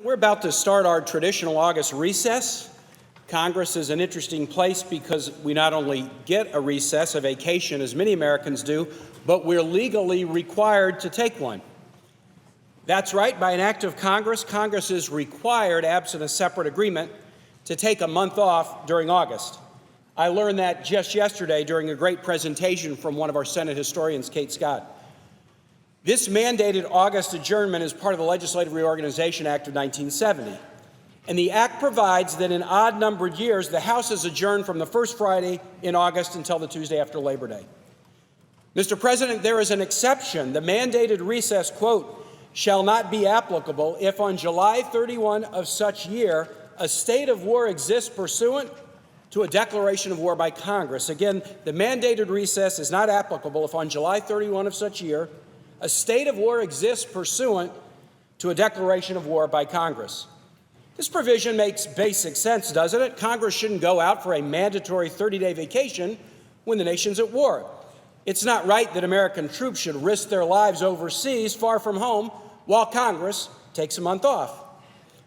We're about to start our traditional August recess. Congress is an interesting place because we not only get a recess, a vacation, as many Americans do, but we're legally required to take one. That's right, by an act of Congress, Congress is required, absent a separate agreement, to take a month off during August. I learned that just yesterday during a great presentation from one of our Senate historians, Kate Scott. This mandated August adjournment is part of the Legislative Reorganization Act of 1970. And the act provides that in odd-numbered years, the House is adjourned from the first Friday in August until the Tuesday after Labor Day. Mr. President, there is an exception. The mandated recess, quote, shall not be applicable if on July 31 of such year a state of war exists pursuant to a declaration of war by Congress. Again, the mandated recess is not applicable if on July 31 of such year a state of war exists pursuant to a declaration of war by Congress. This provision makes basic sense, doesn't it? Congress shouldn't go out for a mandatory 30-day vacation when the nation's at war. It's not right that American troops should risk their lives overseas, far from home, while Congress takes a month off.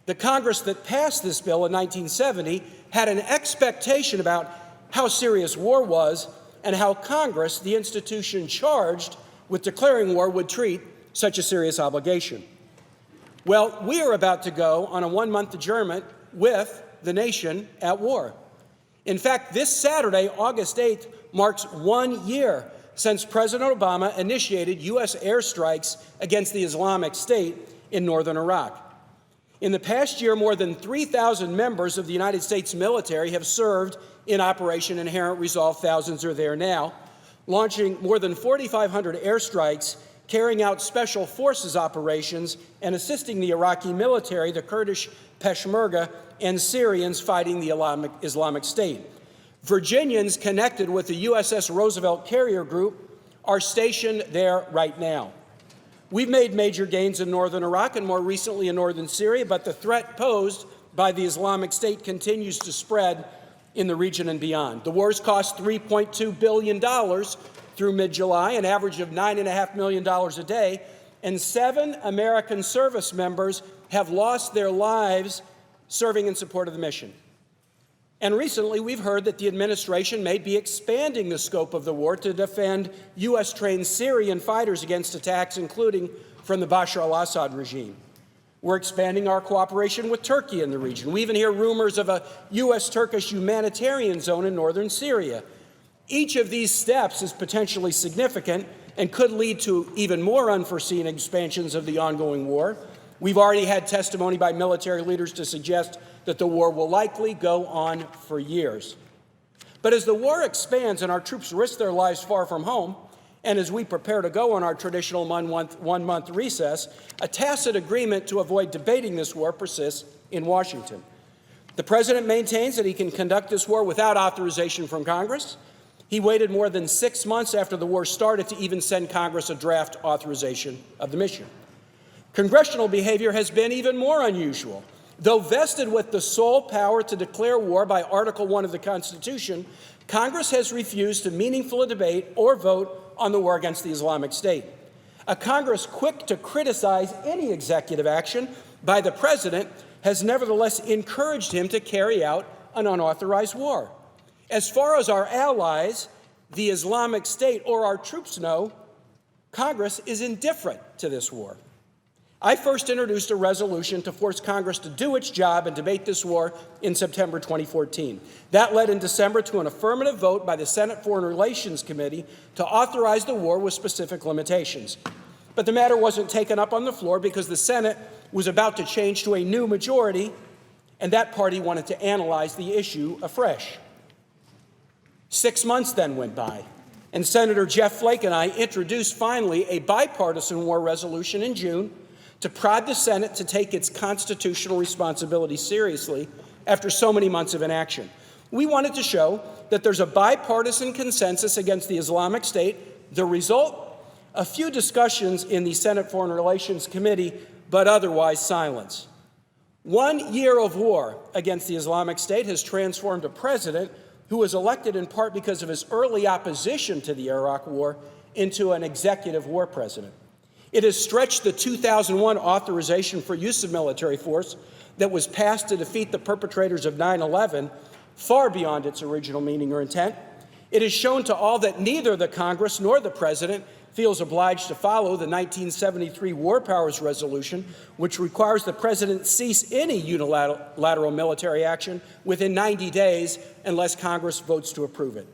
The Congress that passed this bill in 1970 had an expectation about how serious war was and how Congress, the institution charged with declaring war, would treat such a serious obligation. Well, we are about to go on a one-month adjournment with the nation at war. In fact, this Saturday, August 8th, marks 1 year since President Obama initiated U.S. airstrikes against the Islamic State in northern Iraq. In the past year, more than 3,000 members of the United States military have served in Operation Inherent Resolve. Thousands are there now, launching more than 4,500 airstrikes, carrying out special forces operations, and assisting the Iraqi military, the Kurdish Peshmerga, and Syrians fighting the Islamic State. Virginians connected with the USS Roosevelt Carrier Group are stationed there right now. We've made major gains in northern Iraq and more recently in northern Syria, but the threat posed by the Islamic State continues to spread in the region and beyond. The war's cost $3.2 billion through mid-July, an average of $9.5 million a day, and 7 American service members have lost their lives serving in support of the mission. And recently, we've heard that the administration may be expanding the scope of the war to defend U.S.-trained Syrian fighters against attacks, including from the Bashar al-Assad regime. We're expanding our cooperation with Turkey in the region. We even hear rumors of a U.S.-Turkish humanitarian zone in northern Syria. Each of these steps is potentially significant and could lead to even more unforeseen expansions of the ongoing war. We've already had testimony by military leaders to suggest that the war will likely go on for years. But as the war expands and our troops risk their lives far from home, and as we prepare to go on our traditional one-month recess, a tacit agreement to avoid debating this war persists in Washington. The president maintains that he can conduct this war without authorization from Congress. He waited more than 6 months after the war started to even send Congress a draft authorization of the mission. Congressional behavior has been even more unusual. Though vested with the sole power to declare war by Article 1 of the Constitution, Congress has refused to meaningfully debate or vote on the war against the Islamic State. A Congress quick to criticize any executive action by the president has nevertheless encouraged him to carry out an unauthorized war. As far as our allies, the Islamic State, or our troops know, Congress is indifferent to this war. I first introduced a resolution to force Congress to do its job and debate this war in September 2014. That led in December to an affirmative vote by the Senate Foreign Relations Committee to authorize the war with specific limitations. But the matter wasn't taken up on the floor because the Senate was about to change to a new majority, and that party wanted to analyze the issue afresh. 6 months then went by, and Senator Jeff Flake and I introduced finally a bipartisan war resolution in June to prod the Senate to take its constitutional responsibility seriously after so many months of inaction. We wanted to show that there's a bipartisan consensus against the Islamic State. The result? A few discussions in the Senate Foreign Relations Committee, but otherwise silence. 1 year of war against the Islamic State has transformed a president who was elected in part because of his early opposition to the Iraq War into an executive war president. It has stretched the 2001 authorization for use of military force that was passed to defeat the perpetrators of 9/11 far beyond its original meaning or intent. It has shown to all that neither the Congress nor the President feels obliged to follow the 1973 War Powers Resolution, which requires the President cease any unilateral military action within 90 days unless Congress votes to approve it.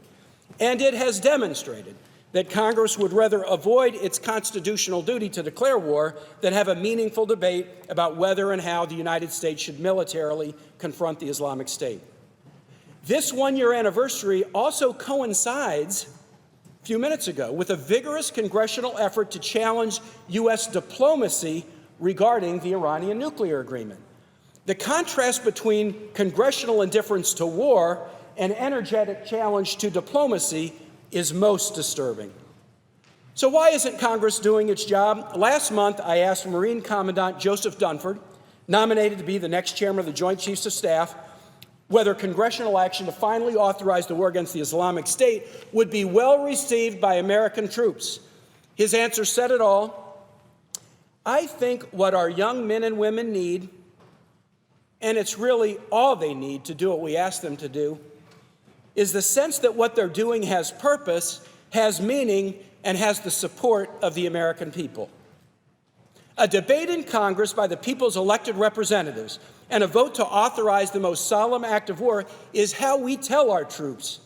And it has demonstrated that Congress would rather avoid its constitutional duty to declare war than have a meaningful debate about whether and how the United States should militarily confront the Islamic State. This one-year anniversary also coincides, a few minutes ago, with a vigorous congressional effort to challenge U.S. diplomacy regarding the Iranian nuclear agreement. The contrast between congressional indifference to war and energetic challenge to diplomacy is most disturbing. So why isn't Congress doing its job? Last month, I asked Marine Commandant Joseph Dunford, nominated to be the next chairman of the Joint Chiefs of Staff, whether congressional action to finally authorize the war against the Islamic State would be well received by American troops. His answer said it all. I think what our young men and women need, and it's really all they need to do what we ask them to do, is the sense that what they're doing has purpose, has meaning, and has the support of the American people. A debate in Congress by the people's elected representatives and a vote to authorize the most solemn act of war is how we tell our troops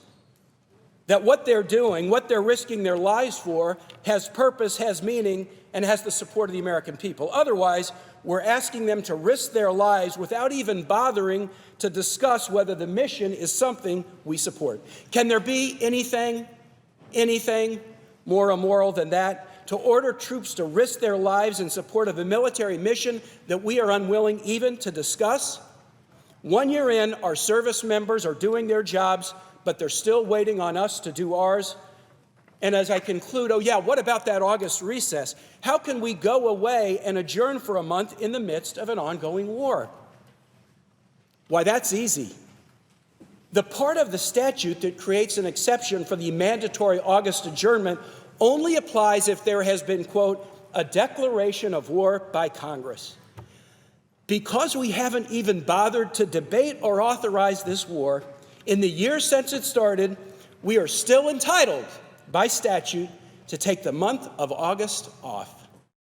that what they're doing, what they're risking their lives for, has purpose, has meaning, and has the support of the American people. Otherwise, we're asking them to risk their lives without even bothering to discuss whether the mission is something we support. Can there be anything more immoral than that? To order troops to risk their lives in support of a military mission that we are unwilling even to discuss? 1 year in, our service members are doing their jobs, but they're still waiting on us to do ours. And as I conclude, oh yeah, what about that August recess? How can we go away and adjourn for a month in the midst of an ongoing war? Why, that's easy. The part of the statute that creates an exception for the mandatory August adjournment only applies if there has been, quote, a declaration of war by Congress. Because we haven't even bothered to debate or authorize this war, in the years since it started, we are still entitled by statute to take the month of August off.